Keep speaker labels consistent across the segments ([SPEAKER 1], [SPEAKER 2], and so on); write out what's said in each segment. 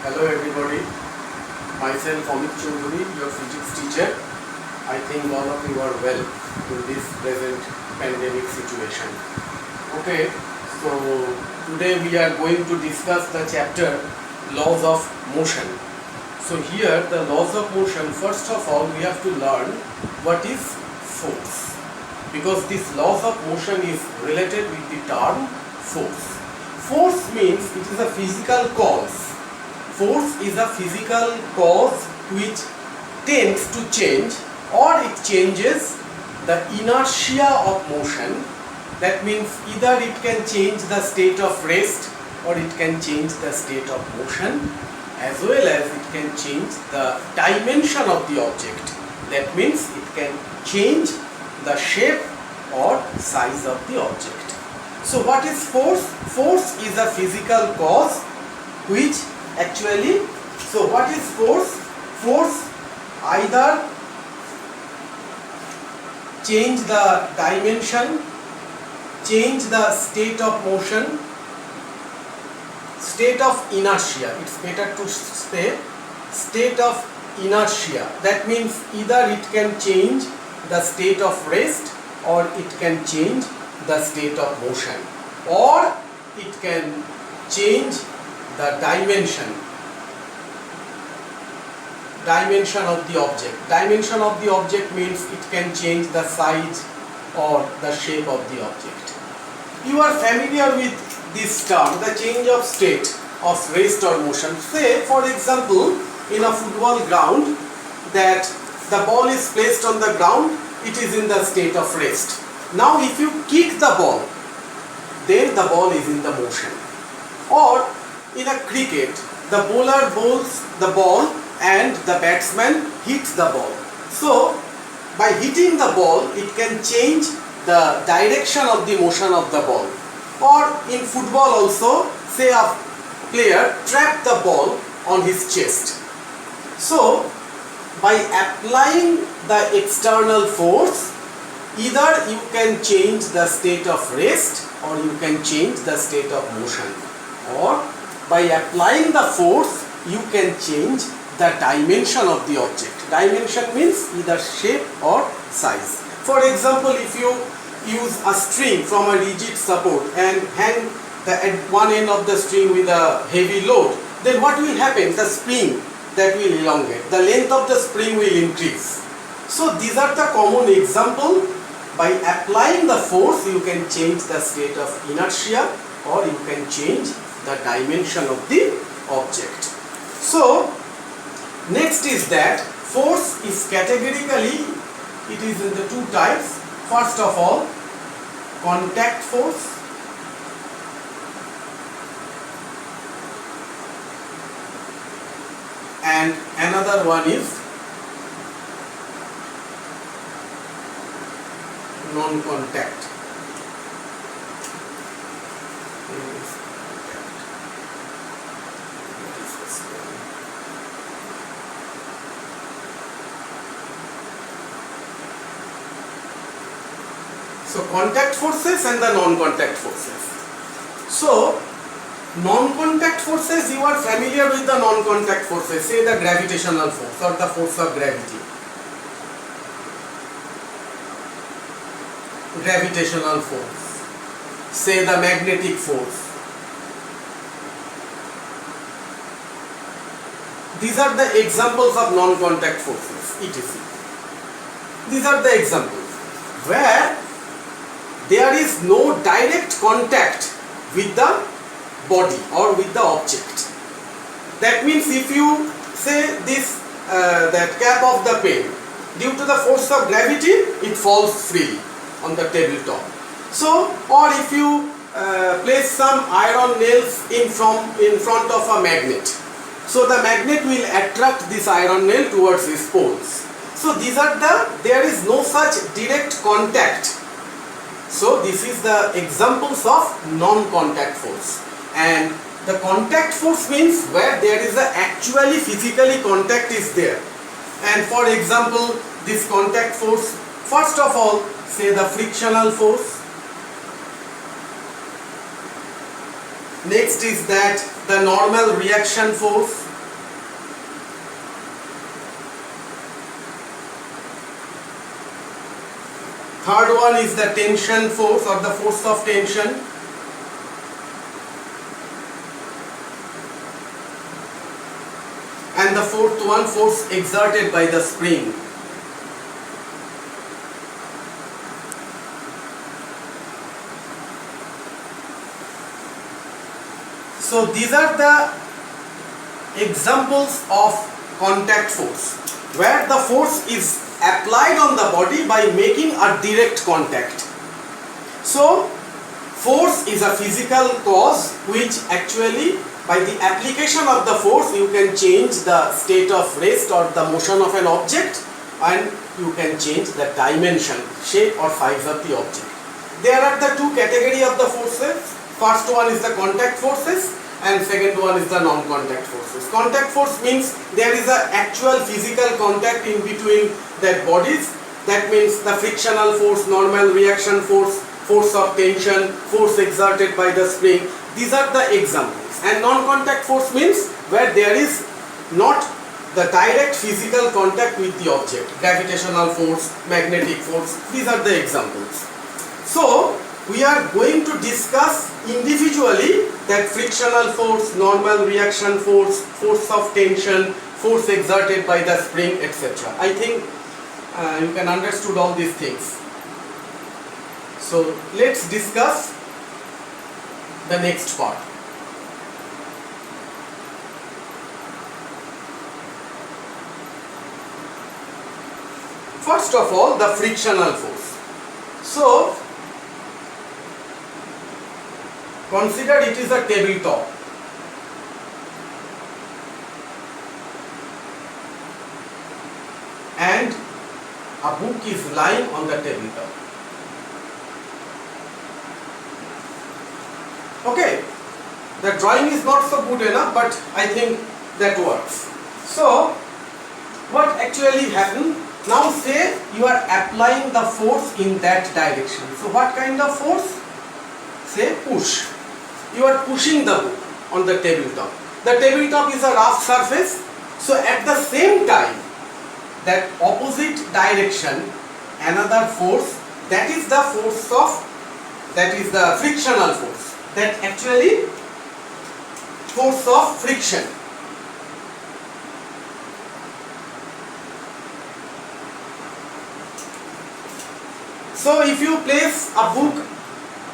[SPEAKER 1] Hello everybody, myself Amit Choudhury, your physics teacher. I think all of you are well in this present pandemic situation. Okay, so today we are going to discuss the chapter laws of motion. So here the laws of motion, first of all we have to learn what is force, because this laws of motion is related with the term force. Force means it is a physical cause. Force is a physical cause which tends to change or it changes the inertia of motion. That means either it can change the state of rest or it can change the state of motion, as well as it can change the dimension of the object. That means it can change the shape or size of the object. So what is force? Force is a physical cause which actually, so what is force? Force either change the dimension, change the state of motion, state of inertia. It's better to say state of inertia. That means either it can change the state of rest or it can change the state of motion, or it can change the dimension of the object. Dimension of the object means it can change the size or the shape of the object. You are familiar with this term, the change of state of rest or motion. Say for example, in a football ground, that the ball is placed on the ground, it is in the state of rest. Now if you kick the ball, then the ball is in the motion. Or in a cricket, the bowler bowls the ball and the batsman hits the ball. So by hitting the ball, it can change the direction of the motion of the ball. Or in football also, say a player trapped the ball on his chest. So by applying the external force, either you can change the state of rest or you can change the state of motion. Or by applying the force, you can change the dimension of the object. Dimension means either shape or size. For example, if you use a string from a rigid support and hang at one end of the string with a heavy load, then what will happen? The spring that will elongate, the length of the spring will increase. So these are the common example. By applying the force, you can change the state of inertia or you can change the dimension of the object. So next is that force is categorically, it is in the two types. First of all, contact force, and another one is non-contact. So contact forces and the non-contact forces. So non-contact forces, you are familiar with the non-contact forces, say the gravitational force or the force of gravity. Gravitational force, say the magnetic force. These are the examples of non-contact forces, etc. These are the examples where there is no direct contact with the body or with the object. That means if you say this, that cap of the pen, due to the force of gravity, it falls freely on the tabletop. So, or if you place some iron nails in front of a magnet, so the magnet will attract this iron nail towards its poles. So these are there is no such direct contact. So this is the examples of non-contact force. And the contact force means where there is actually physically contact is there. And for example, this contact force, first of all, say the frictional force. Next is that the normal reaction force. Third one is the tension force or the force of tension. And the fourth one, force exerted by the spring. So these are the examples of contact force, where the force is applied on the body by making a direct contact. So force is a physical cause which actually, by the application of the force, you can change the state of rest or the motion of an object, and you can change the dimension, shape or size of the object. There are the two categories of the forces. First one is the contact forces and second one is the non-contact forces. Contact force means there is an actual physical contact in between their bodies. That means the frictional force, normal reaction force, force of tension, force exerted by the spring. These are the examples. And non-contact force means where there is not the direct physical contact with the object. Gravitational force, magnetic force, these are the examples. So we are going to discuss individually that frictional force, normal reaction force, force of tension, force exerted by the spring, etc. I think you can understood all these things. So let's discuss the next part. First of all, the frictional force. So consider it is a tabletop. And a book is lying on the tabletop. Okay, the drawing is not so good enough, but I think that works. So what actually happened? Now say you are applying the force in that direction. So what kind of force? Say push. You are pushing the book on the tabletop. The tabletop is a rough surface. So at the same time, that opposite direction, another force, that is the force of, that is the frictional force. That actually force of friction. So if you place a book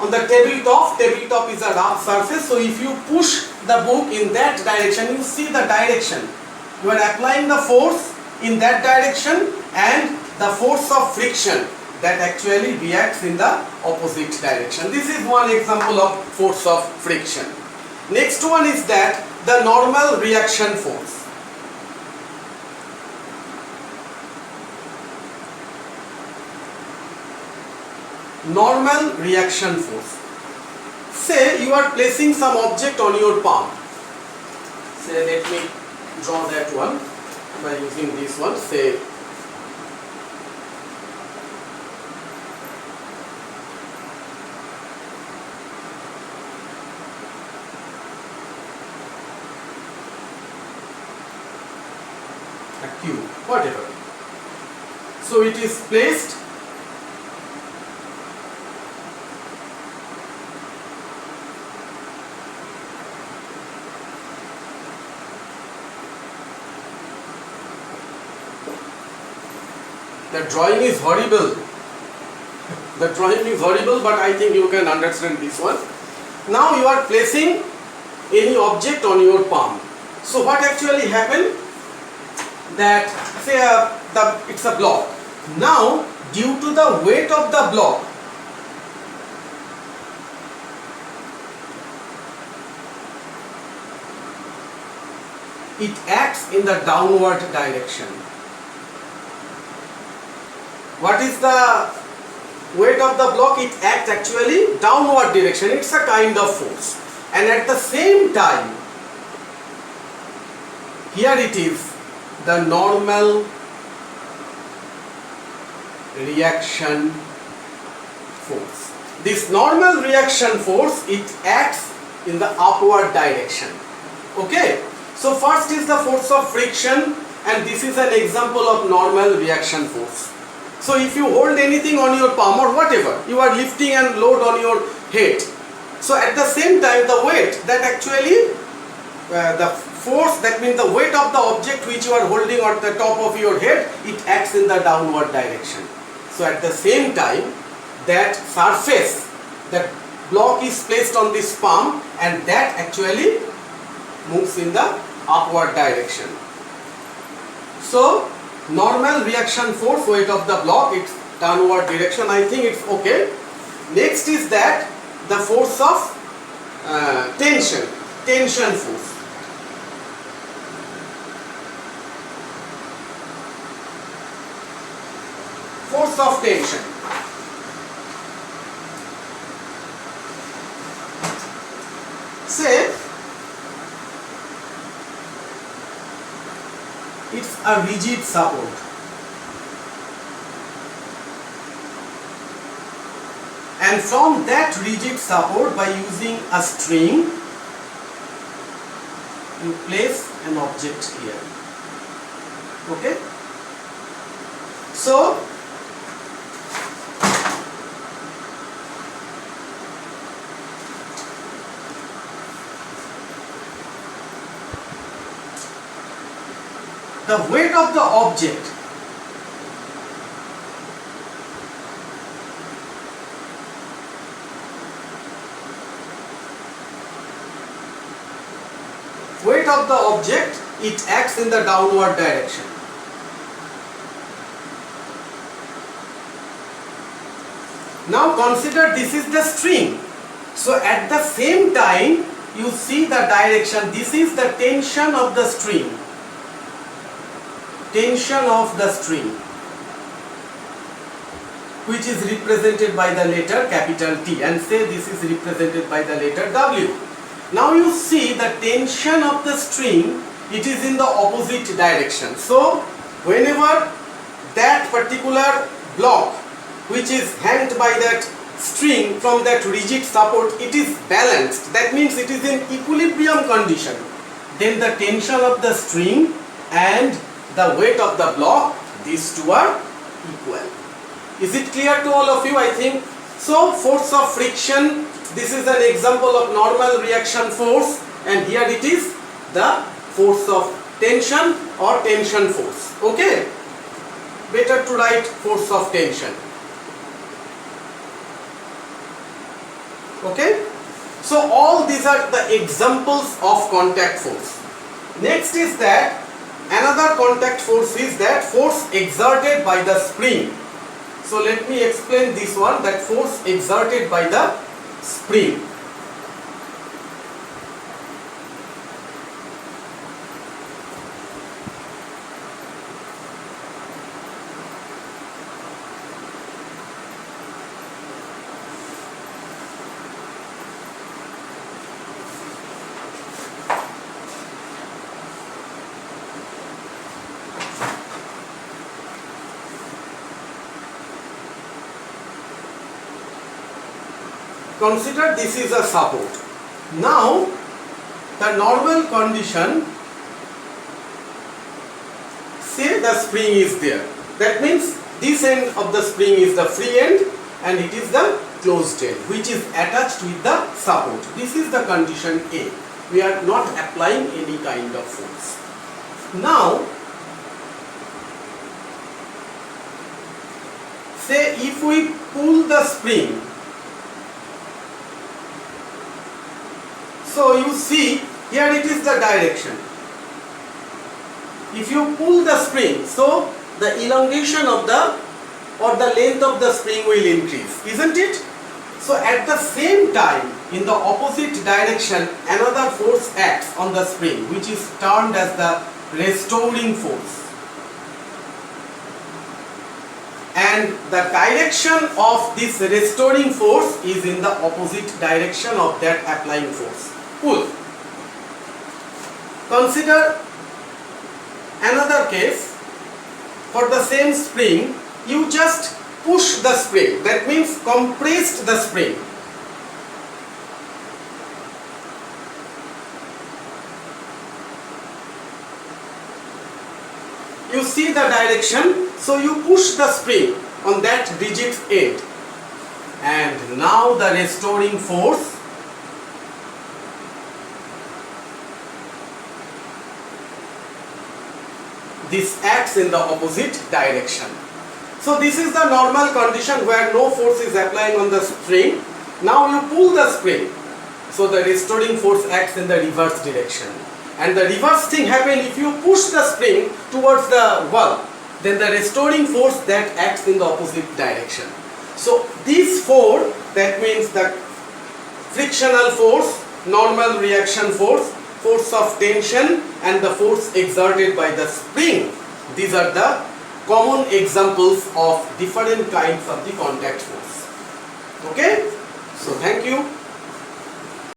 [SPEAKER 1] on the tabletop is a rough surface, so if you push the book in that direction, you see the direction. You are applying the force in that direction and the force of friction that actually reacts in the opposite direction. This is one example of force of friction. Next one is that the normal reaction force. Normal reaction force. Say you are placing some object on your palm. Say, let me draw that one by using this one. Say a cube, whatever. So it is placed The drawing is horrible. The drawing is horrible, but I think you can understand this one. Now you are placing any object on your palm. So what actually happened? That say it's a block. Now due to the weight of the block, it acts in the downward direction. What is the weight of the block? It acts actually downward direction. It's a kind of force. And at the same time, here it is the normal reaction force. This normal reaction force, it acts in the upward direction. Okay. So first is the force of friction, and this is an example of normal reaction force. So if you hold anything on your palm or whatever, you are lifting and load on your head. So at the same time, the weight that actually, the force, that means the weight of the object which you are holding on the top of your head, it acts in the downward direction. So at the same time, that surface, that block is placed on this palm and that actually moves in the upward direction. So normal reaction force, weight of the block, it's downward direction. I think it's okay. Next is that the force of tension force. Force of tension. Say it's a rigid support. And from that rigid support, by using a string, you place an object here. Okay? So the weight of the object it acts in the downward direction. Now consider this is the string. So at the same time you see the direction. This is the tension of the string. Tension of the string, which is represented by the letter capital T, and say this is represented by the letter W. Now you see the tension of the string, it is in the opposite direction. So whenever that particular block which is hanged by that string from that rigid support, it is balanced, that means it is in equilibrium condition, then the tension of the string and the weight of the block, these two are equal. Is it clear to all of you? I think so. Force of friction, this is an example of normal reaction force, and here it is the force of tension or tension force. Okay, better to write force of tension. Okay, so all these are the examples of contact force. Next is that another contact force is that force exerted by the spring. So let me explain this one, that force exerted by the spring. Consider this is a support. Now the normal condition, say the spring is there, that means this end of the spring is the free end and it is the closed end which is attached with the support. This is the condition A. We are not applying any kind of force. Now say if we pull the spring, so you see here it is the direction. If you pull the spring, so the elongation of the or the length of the spring will increase, isn't it? So at the same time, in the opposite direction, another force acts on the spring which is termed as the restoring force. And the direction of this restoring force is in the opposite direction of that applying force. Pull. Consider another case. For the same spring, you just push the spring, that means compressed the spring. You see the direction, so you push the spring. on that rigid end, and now the restoring force this acts in the opposite direction. So this is the normal condition where no force is applying on the spring. Now you pull the spring, so the restoring force acts in the reverse direction. And the reverse thing happens if you push the spring towards the wall, then the restoring force that acts in the opposite direction. So these four, that means the frictional force, normal reaction force, force of tension, and the force exerted by the spring, these are the common examples of different kinds of the contact force. Okay? So thank you.